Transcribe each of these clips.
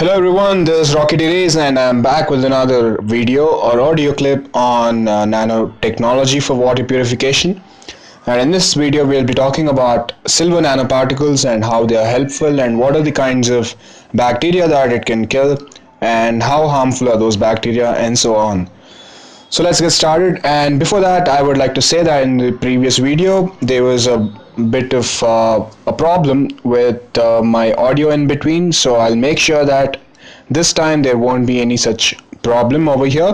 Hello everyone, this is Rocky DeRaze and I'm back with another video or audio clip on nanotechnology for water purification. And in this video we'll be talking about silver nanoparticles and how they are helpful and what are the kinds of bacteria that it can kill and how harmful are those bacteria and so on. So let's get started, and before that I would like to say that in the previous video there was a bit of a problem with my audio in between, so I'll make sure that this time there won't be any such problem over here,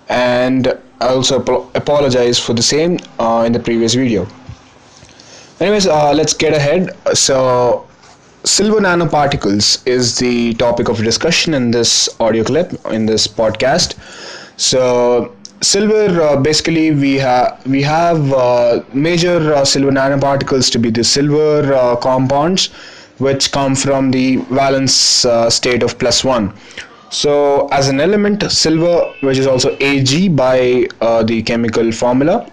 and I also apologize for the same in the previous video. Anyways, let's get ahead. So silver nanoparticles is the topic of discussion in this audio clip, in this podcast. So silver, basically we have major silver nanoparticles to be the silver compounds which come from the valence state of +1. So as an element, silver, which is also Ag by the chemical formula,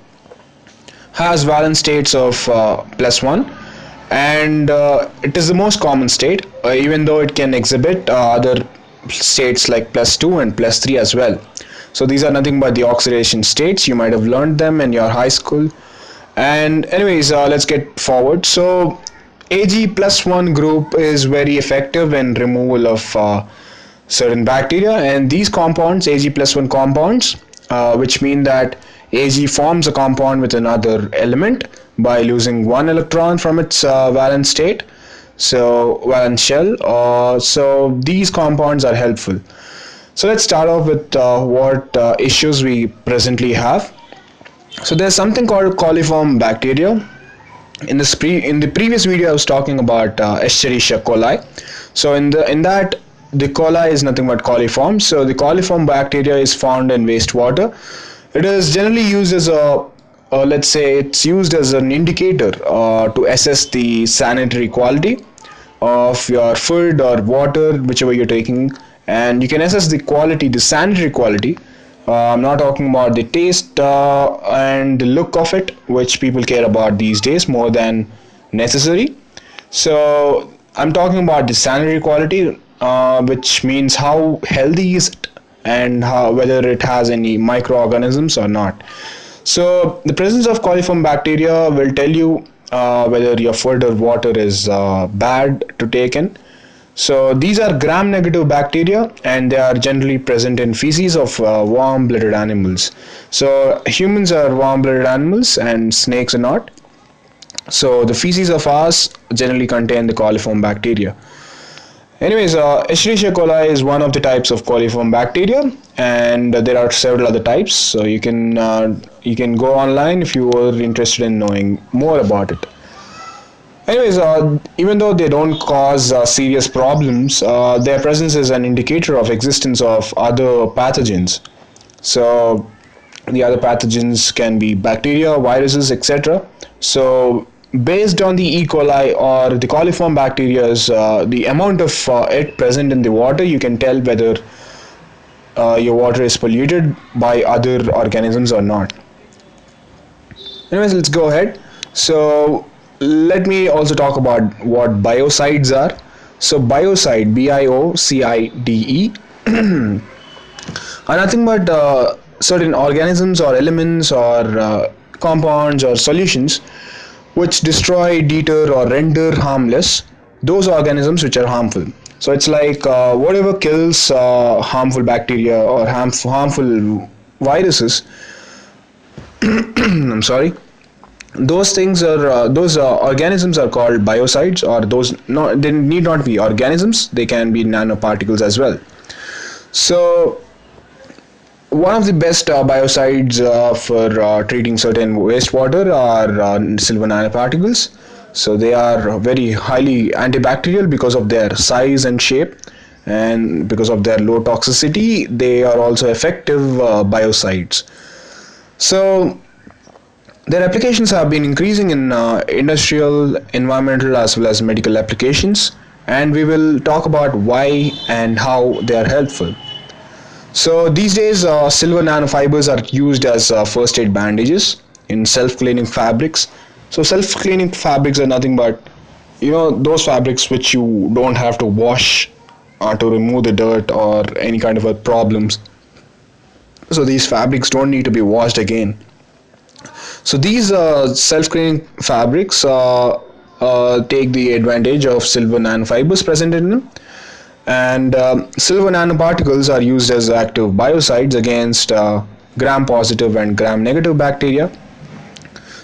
has valence states of +1, and it is the most common state, even though it can exhibit other states like +2 and +3 as well. So these are nothing but the oxidation states. You might have learned them in your high school. And anyways, let's get forward. So Ag+1 group is very effective in removal of certain bacteria, and these compounds, Ag+1 compounds, which mean that Ag forms a compound with another element by losing one electron from its valence state, so valence shell. So these compounds are helpful. So let's start off with what issues we presently have. So there's something called coliform bacteria. In the previous video I was talking about Escherichia coli. So in that the coli is nothing but coliform. So the coliform bacteria is found in wastewater. It is generally used as let's say it's used as an indicator to assess the sanitary quality of your food or water, whichever you're taking. And you can assess the quality, the sanitary quality. I'm not talking about the taste and the look of it, which people care about these days more than necessary. So I'm talking about the sanitary quality, which means how healthy is it and whether it has any microorganisms or not. So the presence of coliform bacteria will tell you whether your food or water is bad to take in. So these are gram-negative bacteria, and they are generally present in feces of warm-blooded animals. So humans are warm-blooded animals and snakes are not. So the feces of ours generally contain the coliform bacteria. Anyways, Escherichia coli is one of the types of coliform bacteria, and there are several other types. So you can go online if you are interested in knowing more about it. Anyways, even though they don't cause serious problems, their presence is an indicator of existence of other pathogens. So the other pathogens can be bacteria, viruses, etc. So based on the E. coli or the coliform bacteria, the amount of it present in the water, you can tell whether your water is polluted by other organisms or not. Anyways, let's go ahead. So let me also talk about what biocides are. So biocide, B-I-O-C-I-D-E, are nothing but certain organisms or elements or compounds or solutions which destroy, deter or render harmless those organisms which are harmful. So it's like whatever kills harmful bacteria or harmful viruses. I'm sorry. Those things are those organisms are called biocides, or they need not be organisms, they can be nanoparticles as well. So one of the best biocides for treating certain wastewater are silver nanoparticles. So they are very highly antibacterial because of their size and shape, and because of their low toxicity they are also effective biocides. So their applications have been increasing in industrial, environmental as well as medical applications, and we will talk about why and how they are helpful. So these days silver nanofibers are used as first aid bandages in self-cleaning fabrics. So self-cleaning fabrics are nothing but those fabrics which you don't have to wash to remove the dirt or any kind of problems. So these fabrics don't need to be washed again. So these self-cleaning fabrics take the advantage of silver nanofibers present in them, and silver nanoparticles are used as active biocides against gram-positive and gram-negative bacteria.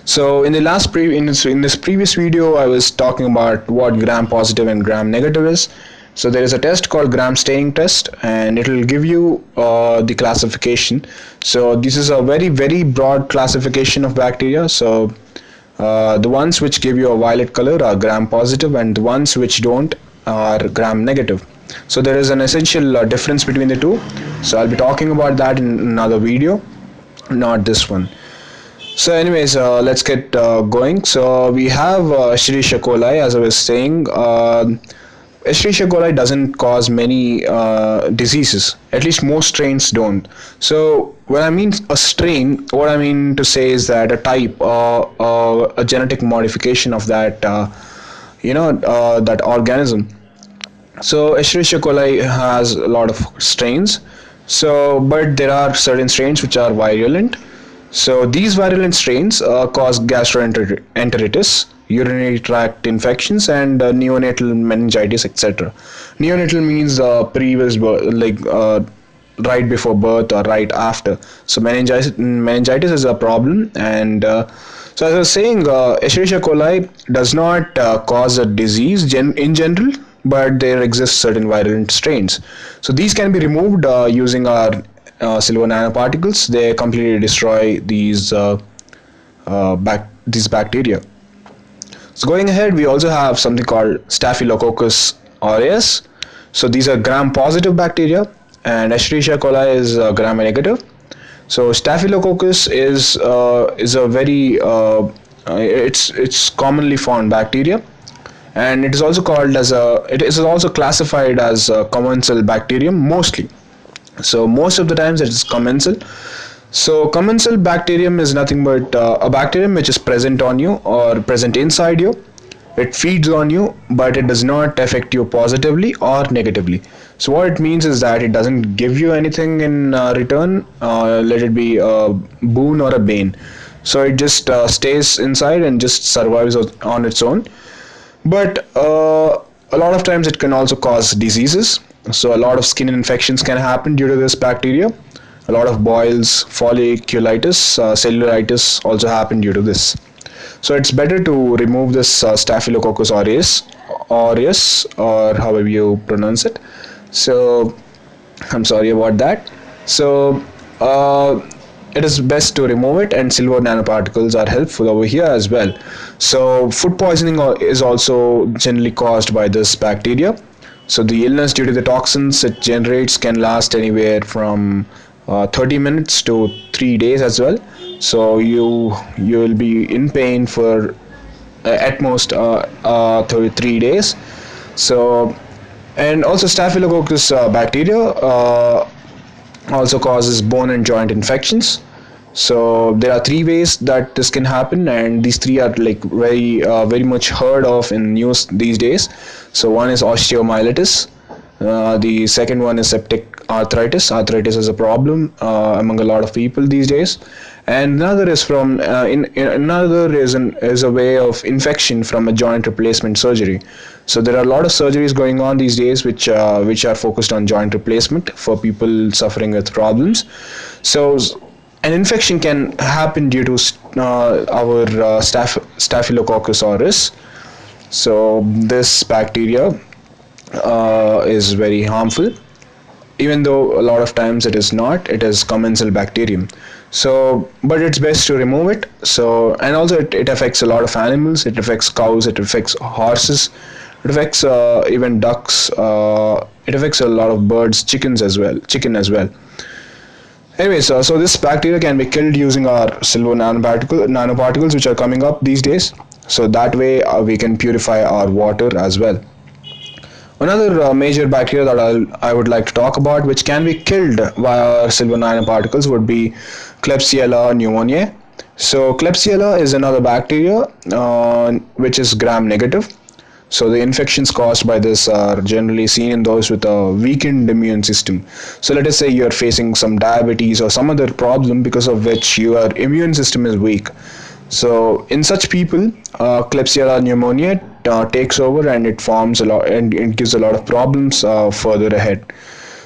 So in this previous video, I was talking about what gram-positive and gram-negative is. So there is a test called gram staining test, and it will give you the classification. So this is a very broad classification of bacteria. So the ones which give you a violet color are gram positive, and the ones which don't are gram negative. So there is an essential difference between the two. So I'll be talking about that in another video, not this one. So anyways, let's get going. So we have Escherichia coli, as I was saying. Escherichia coli doesn't cause many diseases. At least most strains don't. So when I mean a strain, what I mean to say is that a type, a genetic modification of that, that organism. So Escherichia coli has a lot of strains. So, but there are certain strains which are virulent. So these virulent strains cause gastroenteritis, urinary tract infections, and neonatal meningitis, etc. Neonatal means previous birth, right before birth or right after. So meningitis is a problem, and so as I was saying, Escherichia coli does not cause a disease in general, but there exist certain virulent strains. So these can be removed using our silver nanoparticles. They completely destroy these bacteria. So going ahead, we also have something called Staphylococcus Aureus. So these are gram-positive bacteria, and Escherichia coli is gram-negative. So Staphylococcus is a very it's commonly found bacteria, and it is also classified as a commensal bacterium mostly. So most of the times it is commensal. So commensal bacterium is nothing but a bacterium which is present on you or present inside you. It feeds on you, but it does not affect you positively or negatively. So what it means is that it doesn't give you anything in return, let it be a boon or a bane. So it just stays inside and just survives on its own. But a lot of times it can also cause diseases. So a lot of skin infections can happen due to this bacteria. A lot of boils, folliculitis, cellulitis also happen due to this. So it's better to remove this Staphylococcus aureus, or however you pronounce it. So I'm sorry about that. So it is best to remove it, and silver nanoparticles are helpful over here as well. So food poisoning is also generally caused by this bacteria. So the illness due to the toxins it generates can last anywhere from 30 minutes to 3 days as well. So you will be in pain for at most 3 days. So, and also Staphylococcus bacteria also causes bone and joint infections. So there are 3 ways that this can happen, and these 3 are like very much heard of in news these days. So one is osteomyelitis. The second one is septic arthritis. Arthritis is a problem among a lot of people these days, and another is from another is a way of infection from a joint replacement surgery. So there are a lot of surgeries going on these days which are focused on joint replacement for people suffering with problems. So an infection can happen due to our Staphylococcus aureus. So this bacteria is very harmful, even though a lot of times it is not. It is commensal bacterium. So but it's best to remove it. So, and also it affects a lot of animals. It affects cows, it affects horses, it affects even ducks, it affects a lot of birds, chicken as well. Anyways, so this bacteria can be killed using our silver nanoparticles which are coming up these days. So that way we can purify our water as well. Another major bacteria that I would like to talk about, which can be killed via silver nanoparticles, would be Klebsiella Pneumoniae. So Klebsiella is another bacteria which is gram negative. So the infections caused by this are generally seen in those with a weakened immune system. So let us say you're facing some diabetes or some other problem because of which your immune system is weak. So in such people, Klebsiella Pneumoniae takes over, and it forms a lot, and it gives a lot of problems further ahead.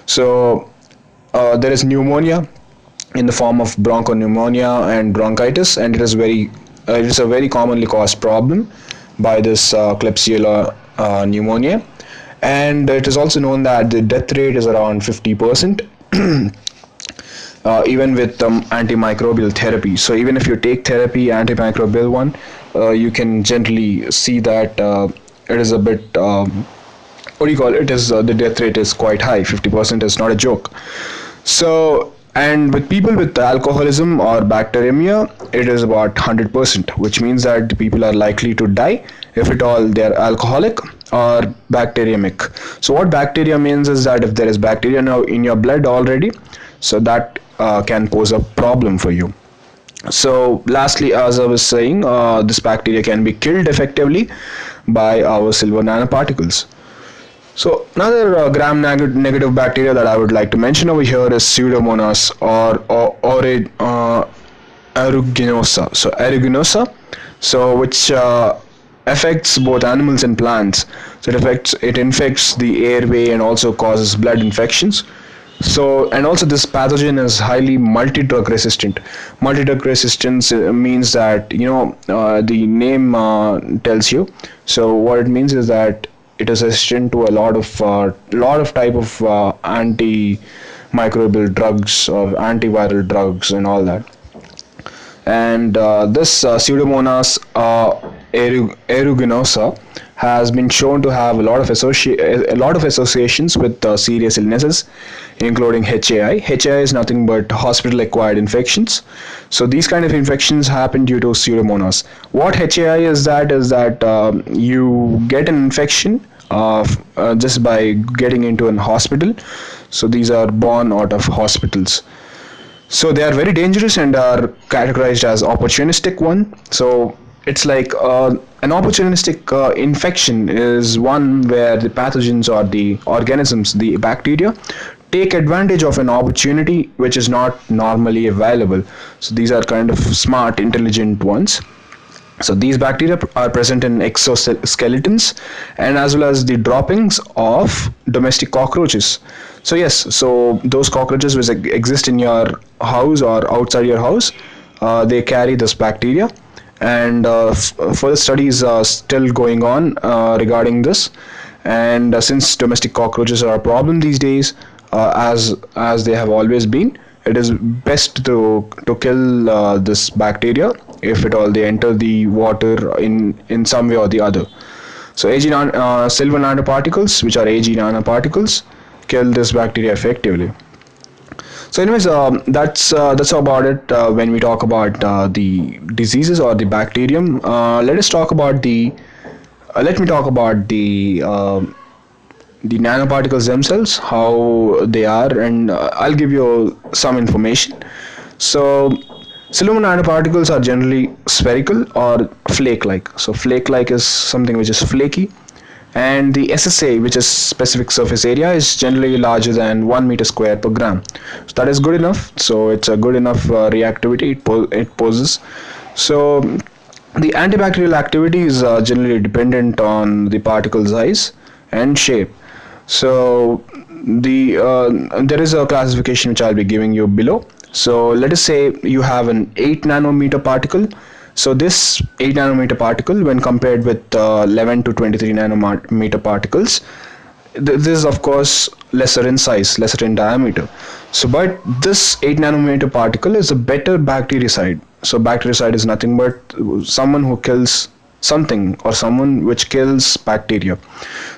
So there is pneumonia in the form of bronchopneumonia and bronchitis, and it is a very commonly caused problem by this Klebsiella pneumoniae, and it is also known that the death rate is around 50%. Even with antimicrobial therapy. So even if you take therapy, antimicrobial one, you can generally see that it is a bit, what do you call it, is the death rate is quite high. 50% is not a joke. So, and with people with alcoholism or bacteremia, it is about 100%, which means that people are likely to die if at all they are alcoholic or bacteremic. So what bacteria means is that if there is bacteria now in your blood already, so that can pose a problem for you. So lastly, as I was saying, this bacteria can be killed effectively by our silver nanoparticles. So another gram-negative bacteria that I would like to mention over here is Pseudomonas or aeruginosa. So aeruginosa, so which affects both animals and plants. So it infects the airway and also causes blood infections. So, and also this pathogen is highly multi-drug resistant. Multi-drug resistance means that, the name tells you. So what it means is that it is resistant to a lot of type of antimicrobial drugs or antiviral drugs and all that. And this Pseudomonas aeruginosa has been shown to have a lot of associations with serious illnesses, including HAI. HAI is nothing but hospital-acquired infections. So these kind of infections happen due to Pseudomonas. What HAI is that you get an infection just by getting into an hospital. So these are born out of hospitals. So they are very dangerous and are categorized as opportunistic one. So it's like an opportunistic infection is one where the pathogens or the organisms, the bacteria, take advantage of an opportunity which is not normally available. So these are kind of smart, intelligent ones. So these bacteria are present in exoskeletons and as well as the droppings of domestic cockroaches. So yes, so those cockroaches which exist in your house or outside your house, they carry this bacteria, and further studies are still going on regarding this. And since domestic cockroaches are a problem these days, as they have always been, it is best to kill this bacteria if at all they enter the water in some way or the other. So silver nanoparticles, which are Ag nanoparticles, kill this bacteria effectively. So anyways, that's about it when we talk about the diseases or the bacterium. Let me talk about the nanoparticles themselves, how they are, and I'll give you some information. So silver nanoparticles are generally spherical or flake-like. So flake-like is something which is flaky, and the SSA, which is specific surface area, is generally larger than 1 meter square per gram. So that is good enough. So it's a good enough reactivity it poses. So the antibacterial activity is generally dependent on the particle size and shape. So there is a classification which I'll be giving you below. So let us say you have an 8 nanometer particle. So this 8 nanometer particle, when compared with 11 to 23 nanometer particles, this is of course lesser in size, lesser in diameter. So but this 8 nanometer particle is a better bactericide. So bactericide is nothing but someone who kills something or someone which kills bacteria.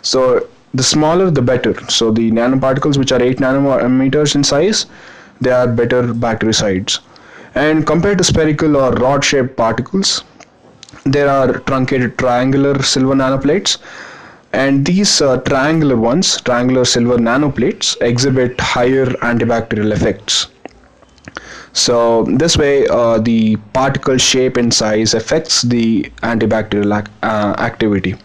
So the smaller the better. So the nanoparticles which are 8 nanometers in size, they are better bactericides. And compared to spherical or rod-shaped particles, there are truncated triangular silver nanoplates, and these triangular silver nanoplates, exhibit higher antibacterial effects. So this way, the particle shape and size affects the antibacterial activity.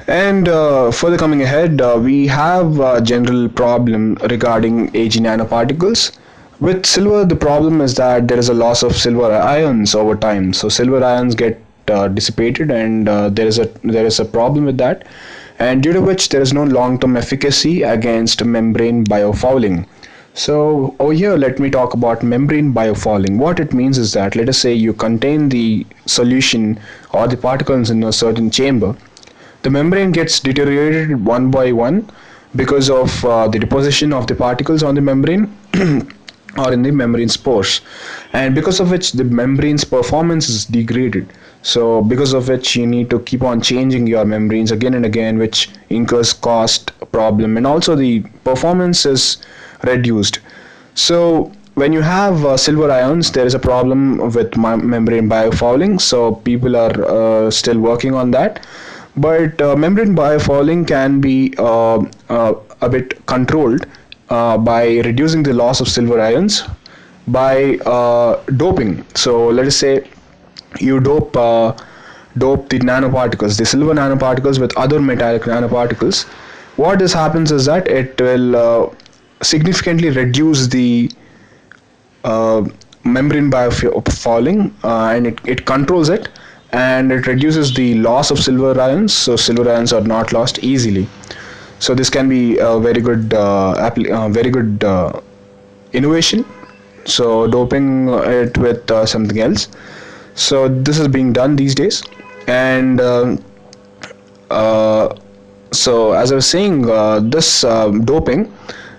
And further coming ahead, we have a general problem regarding Ag nanoparticles. With silver, the problem is that there is a loss of silver ions over time. So silver ions get dissipated, and there is a problem with that, and due to which there is no long-term efficacy against membrane biofouling. So over here, let me talk about membrane biofouling. What it means is that, let us say you contain the solution or the particles in a certain chamber. The membrane gets deteriorated one by one because of the deposition of the particles on the membrane or in the membrane spores, and because of which the membrane's performance is degraded. So because of which you need to keep on changing your membranes again and again, which incurs cost problem, and also the performance is reduced. So when you have silver ions, there is a problem with membrane biofouling. So people are still working on that, but membrane biofouling can be a bit controlled by reducing the loss of silver ions by doping. So let us say you dope the nanoparticles, the silver nanoparticles, with other metallic nanoparticles. What this happens is that it will significantly reduce the membrane biofouling, and it controls it, and it reduces the loss of silver ions, so silver ions are not lost easily. So this can be a very good innovation. So doping it with something else. So this is being done these days, and so as I was saying, this doping,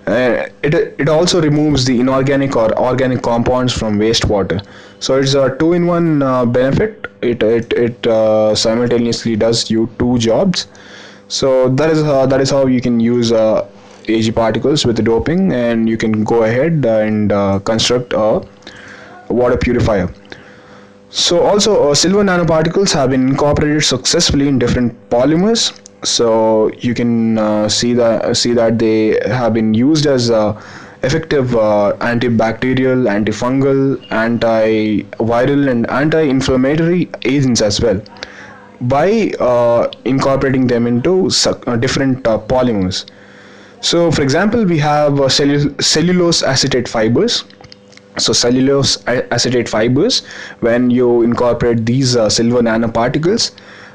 it also removes the inorganic or organic compounds from wastewater. So it's a two-in-one benefit. It simultaneously does you two jobs. So that is how you can use Ag particles with the doping, and you can go ahead and construct a water purifier. So also silver nanoparticles have been incorporated successfully in different polymers. So you can see that they have been used as effective antibacterial, antifungal, antiviral, and anti-inflammatory agents as well, by incorporating them into different polymers. So for example, we have cellulose acetate fibers. So cellulose acetate fibers, when you incorporate these silver nanoparticles,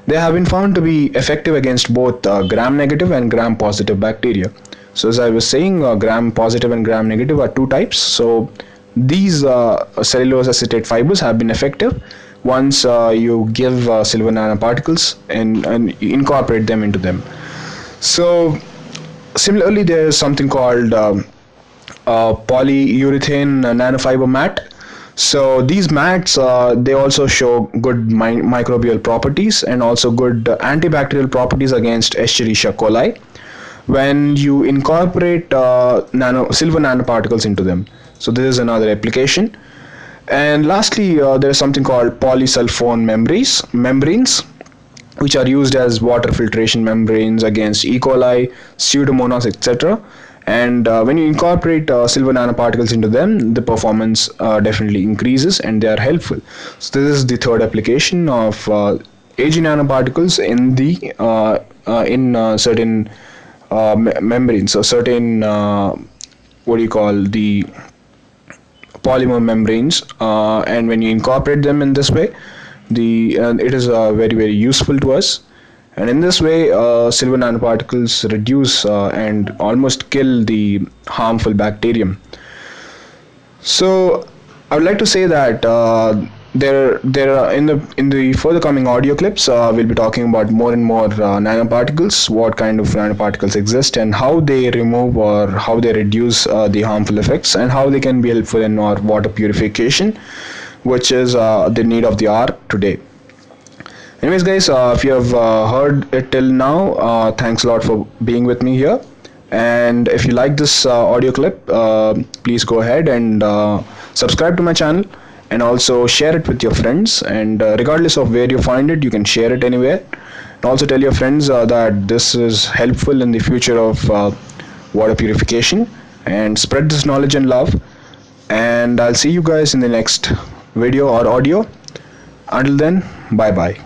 they have been found to be effective against both gram-negative and gram-positive bacteria. So as I was saying, gram-positive and gram-negative are two types. So these cellulose acetate fibers have been effective once you give silver nanoparticles and incorporate them into them. So similarly, there is something called polyurethane nanofiber mat. So these mats, they also show good microbial properties and also good antibacterial properties against Escherichia coli when you incorporate silver nanoparticles into them. So this is another application. And lastly, there is something called polysulfone membranes, which are used as water filtration membranes against E. coli, Pseudomonas, etc. And when you incorporate silver nanoparticles into them, the performance definitely increases, and they are helpful. So this is the third application of Ag nanoparticles in the certain membranes, or certain what do you call, the polymer membranes, and when you incorporate them in this way, it is very useful to us. And in this way, silver nanoparticles reduce and almost kill the harmful bacterium. So I would like to say that there are in the further coming audio clips, we'll be talking about more and more nanoparticles, what kind of nanoparticles exist, and how they remove or how they reduce the harmful effects, and how they can be helpful in our water purification, which is the need of the hour today. Anyways, guys, if you have heard it till now, thanks a lot for being with me here. And if you like this audio clip, please go ahead and subscribe to my channel, and also share it with your friends. And regardless of where you find it, you can share it anywhere. And also tell your friends that this is helpful in the future of water purification, and spread this knowledge and love. And I'll see you guys in the next video or audio. Until then, bye bye.